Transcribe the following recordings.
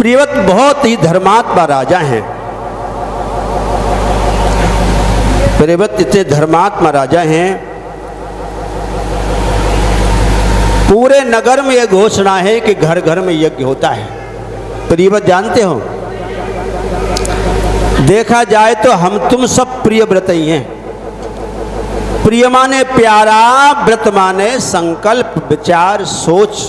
प्रियव्रत बहुत ही धर्मात्मा राजा हैं। प्रियव्रत इतने धर्मात्मा राजा हैं, पूरे नगर में यह घोषणा है कि घर घर में यज्ञ होता है। प्रियव्रत जानते हो, देखा जाए तो हम तुम सब प्रियव्रत ही हैं। प्रिय माने प्यारा, व्रत माने संकल्प, विचार, सोच।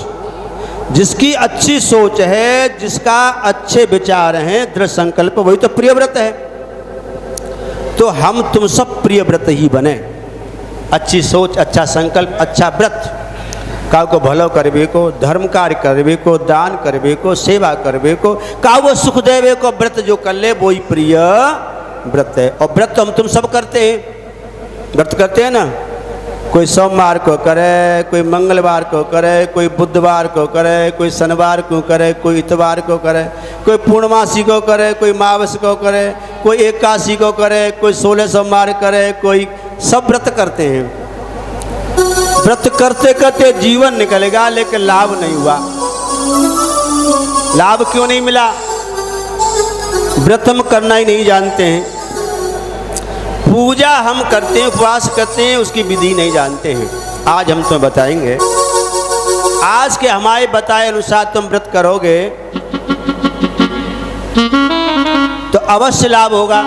जिसकी अच्छी सोच है, जिसका अच्छे विचार हैं, दृढ़ संकल्प, वही तो प्रियव्रत है। तो हम तुम सब प्रियव्रत ही बने। अच्छी सोच, अच्छा संकल्प, अच्छा व्रत, का को भलो करबे को, धर्म कार्य करबे को, दान करबे को, सेवा करबे को, का वो सुख देवे को व्रत जो कर ले वही प्रिय व्रत है। और व्रत तो हम तुम सब करते हैं, व्रत करते हैं ना। कोई सोमवार को करे, कोई मंगलवार को करे, कोई बुधवार को करे, कोई शनिवार को करे, कोई इतवार को करे, कोई पूर्णमासी को करे, कोई मावस को करे, कोई एकादशी को करे, कोई 16 सोमवार करे, कोई सब व्रत करते हैं। व्रत करते करते जीवन निकलेगा, लेकिन लाभ नहीं हुआ। लाभ क्यों नहीं मिला? व्रत हम करना ही नहीं जानते हैं। पूजा हम करते हैं, उपवास करते हैं, उसकी विधि नहीं जानते हैं। आज हम तुम्हें बताएंगे। आज के हमारे बताए अनुसार तुम व्रत करोगे तो अवश्य लाभ होगा।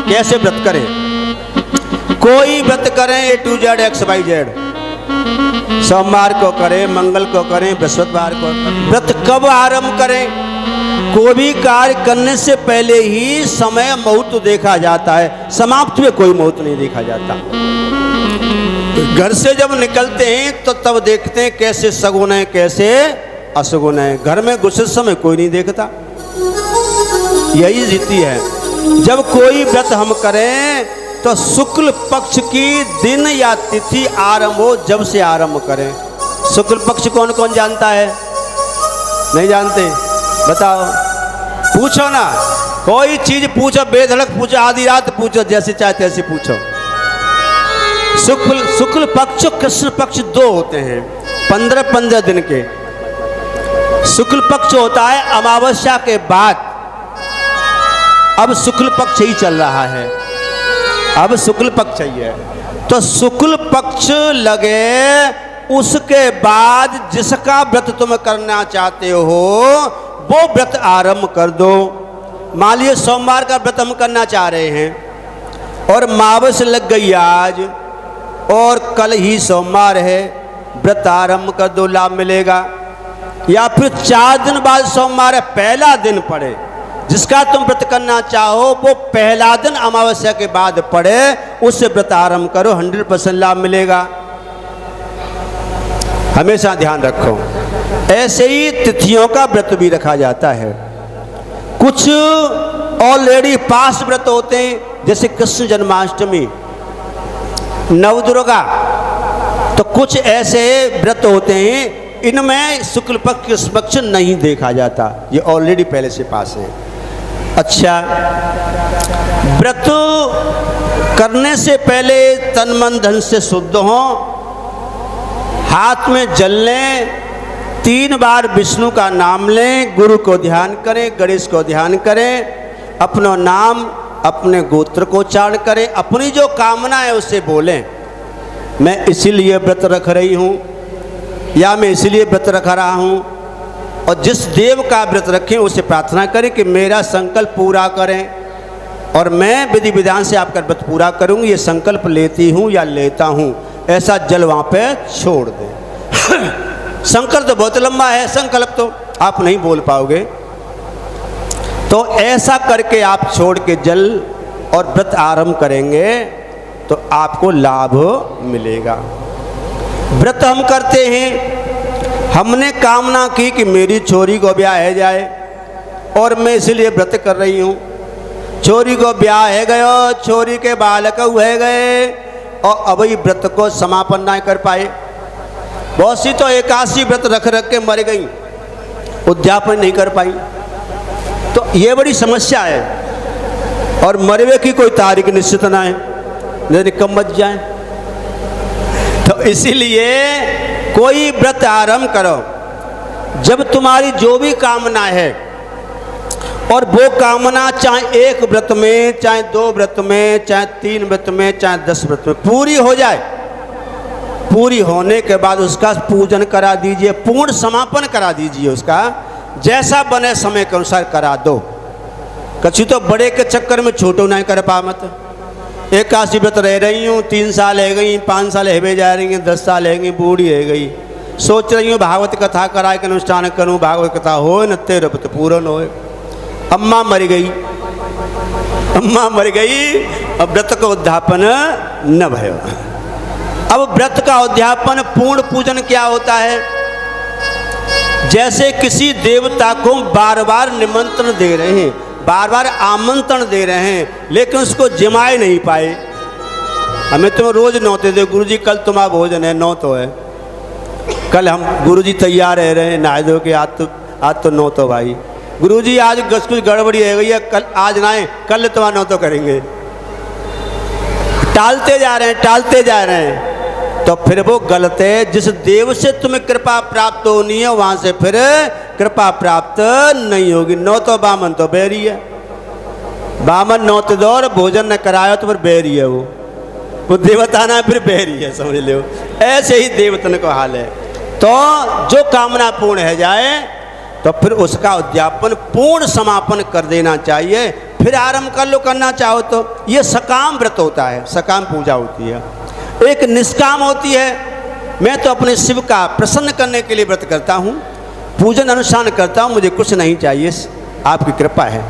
कैसे व्रत करें? कोई व्रत करें A to Z XYZ, सोमवार को करें, मंगल को करें, बृहस्पतिवार को करें। व्रत कब आरंभ करें? कोई भी कार्य करने से पहले ही समय मुहूर्त देखा जाता है, समाप्ति में कोई मुहूर्त नहीं देखा जाता। घर से जब निकलते हैं तो तब देखते हैं कैसे सगुन है, कैसे अशुगुन है। घर में घुसे समय कोई नहीं देखता। यही रीति है। जब कोई व्रत हम करें तो शुक्ल पक्ष की दिन या तिथि आरंभ हो, जब से आरंभ करें। शुक्ल पक्ष कौन कौन जानता है? नहीं जानते? बताओ, पूछो ना। कोई चीज पूछो, बेधड़क पूछो, आधी रात पूछो, जैसे चाहे तैसे पूछो। शुक्ल पक्ष, कृष्ण पक्ष दो होते हैं, 15-15 दिन के। शुक्ल पक्ष होता है अमावस्या के बाद। अब शुक्ल पक्ष ही चल रहा है, अब शुक्ल पक्ष ही है। तो शुक्ल पक्ष लगे, उसके बाद जिसका व्रत तुम करना चाहते हो वो व्रत आरंभ कर दो। मान लीजिए सोमवार का व्रत हम करना चाह रहे हैं और मावस लग गई आज और कल ही सोमवार है, व्रत आरंभ कर दो, लाभ मिलेगा। या फिर 4 दिन बाद सोमवार है, पहला दिन पड़े, जिसका तुम व्रत करना चाहो वो पहला दिन अमावस्या के बाद पड़े, उससे व्रत आरंभ करो, 100% लाभ मिलेगा। हमेशा ध्यान रखो। ऐसे ही तिथियों का व्रत भी रखा जाता है। कुछ ऑलरेडी पास व्रत होते हैं, जैसे कृष्ण जन्माष्टमी, नवदुर्गा। तो कुछ ऐसे व्रत होते हैं, इनमें शुक्ल पक्ष कृष्ण पक्ष नहीं देखा जाता, ये ऑलरेडी पहले से पास है। अच्छा, व्रत करने से पहले तन मन धन से शुद्ध हो, हाथ में जल लें, 3 बार विष्णु का नाम लें, गुरु को ध्यान करें, गणेश को ध्यान करें, अपना नाम, अपने गोत्र को उच्चारण करें, अपनी जो कामना है उसे बोलें। मैं इसीलिए व्रत रख रही हूँ, या मैं इसीलिए व्रत रख रहा हूँ। और जिस देव का व्रत रखें उसे प्रार्थना करें कि मेरा संकल्प पूरा करें, और मैं विधि विधान से आपका व्रत पूरा करूँगी, ये संकल्प लेती हूँ या लेता हूँ। ऐसा जल वहाँ पे छोड़ दें। संकल्प तो बहुत लंबा है, संकल्प तो आप नहीं बोल पाओगे। तो ऐसा करके आप छोड़ के जल और व्रत आरंभ करेंगे तो आपको लाभ मिलेगा। व्रत हम करते हैं, हमने कामना की कि मेरी छोरी को ब्याह है जाए और मैं इसलिए व्रत कर रही हूँ। छोरी को ब्याह है गयो, छोरी के बालक हुए गए और अभी व्रत को समापन नहीं कर पाए। बहुत सी तो 81 व्रत रख रख के मर गई, उद्यापन नहीं कर पाई। तो ये बड़ी समस्या है। और मरवे की कोई तारीख निश्चित ना है, नहीं कम मच जाए। तो इसीलिए कोई व्रत आरंभ करो, जब तुम्हारी जो भी कामना है और वो कामना चाहे एक व्रत में, चाहे 2 व्रत में, चाहे 3 व्रत में, चाहे 10 व्रत में पूरी हो जाए। पूरी होने के बाद उसका पूजन करा दीजिए, पूर्ण समापन करा दीजिए उसका, जैसा बने समय के अनुसार करा दो। कछु तो बड़े के चक्कर में छोटो नहीं कर पा मत। 81 व्रत रह रही हूँ, 3 साल है गई, 5 साल है जा रही हैं, 10 साल है गई, बूढ़ी है गई, सोच रही हूँ भागवत कथा कराए के अनुष्ठान करूँ, भागवत कथा हो न तेरे व्रत पूर्ण हो। अम्मा मर गई, अम्मा मर गई, अब व्रत का उद्यापन न भयो। अब व्रत का उद्यापन पूर्ण पूजन क्या होता है? जैसे किसी देवता को बार बार निमंत्रण दे रहे हैं, बार बार आमंत्रण दे रहे हैं, लेकिन उसको जिमाए नहीं पाए। हमें तुम रोज नौते दे, गुरुजी कल तुम्हारा भोजन है, नौ तो है, कल हम गुरुजी तैयार रह रहे हैं, नहा धो के आज तो नौ तो भाई, गुरुजी आज कुछ गड़बड़ी है गई है, कल आज ना आए, कल तुम्हारा नौ तो करेंगे। टालते जा रहे हैं, टालते जा रहे हैं, तो फिर वो गलत है। जिस देव से तुम्हें कृपा प्राप्त होनी है वहां से फिर कृपा प्राप्त नहीं होगी। नौ तो बामन तो बैरी है, बामन नौ तो दौर भोजन न करायो तो फिर बैरी है, वो देवता ना फिर बैरी है, समझ लो। ऐसे ही देवतन का हाल है। तो जो कामना पूर्ण है जाए तो फिर उसका उद्यापन पूर्ण समापन कर देना चाहिए, फिर आरंभ कर लो करना चाहो तो। ये सकाम व्रत होता है, सकाम पूजा होती है। एक निष्काम होती है, मैं तो अपने शिव का प्रसन्न करने के लिए व्रत करता हूँ, पूजन अनुष्ठान करता हूँ, मुझे कुछ नहीं चाहिए, आपकी कृपा है।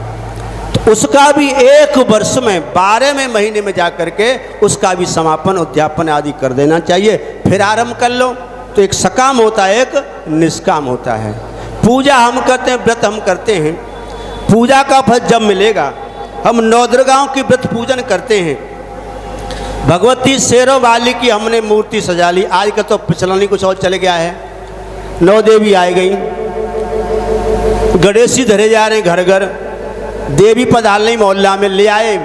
तो उसका भी 1 वर्ष में 12वें महीने में जा कर के उसका भी समापन उद्यापन आदि कर देना चाहिए, फिर आरंभ कर लो। तो एक सकाम होता है, एक निष्काम होता है। पूजा हम करते हैं, व्रत हम करते हैं, पूजा का फल जब मिलेगा। हम नवदुर्गाओं की व्रत पूजन करते हैं, भगवती शेरों वाली की हमने मूर्ति सजा ली। आज का तो पिछला नहीं कुछ और चले गया है, 9 देवी आई गई, गणेश जी धरे जा रहे हैं घर घर, देवी पधार नहीं मोहल्ला में ले आए,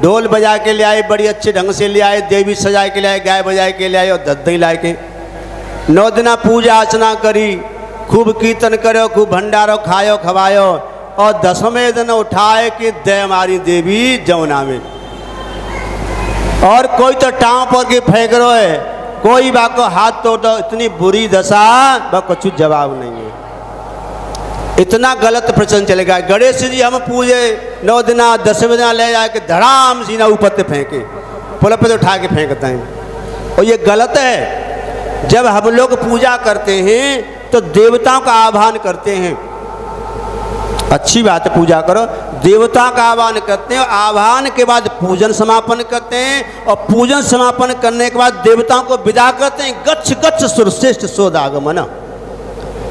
ढोल बजा के ले आए, बड़ी अच्छे ढंग से ले आए, देवी सजा के ले आए, गाय बजा के ले आए और दही ला के 9 दिन पूजा अर्चना करी, खूब कीर्तन करो, खूब भंडारो खायो खवायो, और 10वें दिन उठाए कि दे हमारी देवी जमुना में। और कोई तो टाँव पर के फेंक रहा है, कोई बात को हाथ तोड़ दो, इतनी बुरी दशा, बा कुछ जवाब नहीं है। इतना गलत प्रचलन चलेगा। गणेश जी हम पूजे 9 दिन, 10वें दिन ले जाके धड़ाम सीना ऊपर से फेंके, पुल पे उठा के फेंकते हैं, और ये गलत है। जब हम लोग पूजा करते हैं तो देवताओं का आह्वान करते हैं, अच्छी बात है, पूजा करो, देवता का आह्वान करते हैं, आह्वान के बाद पूजन समापन करते हैं, और पूजन समापन करने के बाद देवताओं को विदा करते हैं। गच्छ गच्छ सुरश्रेष्ठ सोदागमन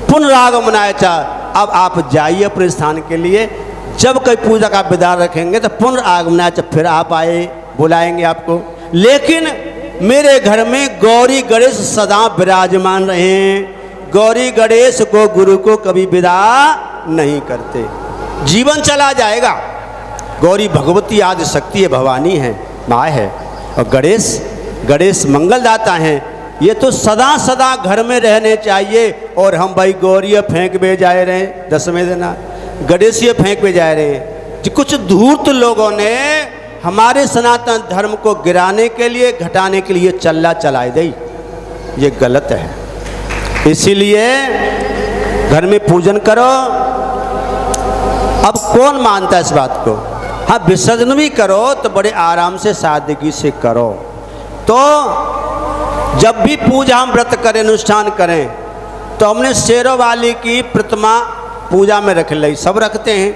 पुनरागमनाय चा। अब आप जाइए अपने स्थान के लिए, जब कोई पूजा का विदा रखेंगे तो पुनरागमनाय चा, फिर आप आए, बुलाएंगे आपको। लेकिन मेरे घर में गौरी गणेश सदा विराजमान रहे, गौरी गणेश को गुरु को कभी विदा नहीं करते, जीवन चला जाएगा। गौरी भगवती आदि शक्ति है, भवानी है, माँ है, और गणेश मंगलदाता हैं। ये तो सदा सदा घर में रहने चाहिए। और हम भाई गौरी फेंक बे जा रहे हैं, 10वें दिन गणेश फेंक बे जा रहे हैं। कुछ धूर्त लोगों ने हमारे सनातन धर्म को गिराने के लिए, घटाने के लिए चल्ला चलाए दी, ये गलत है। इसीलिए घर में पूजन करो। अब कौन मानता है इस बात को? हाँ, विसर्जन भी करो तो बड़े आराम से सादगी से करो। तो जब भी पूजा हम व्रत करें, अनुष्ठान करें, तो हमने शेरों वाली की प्रतिमा पूजा में रख ली, सब रखते हैं,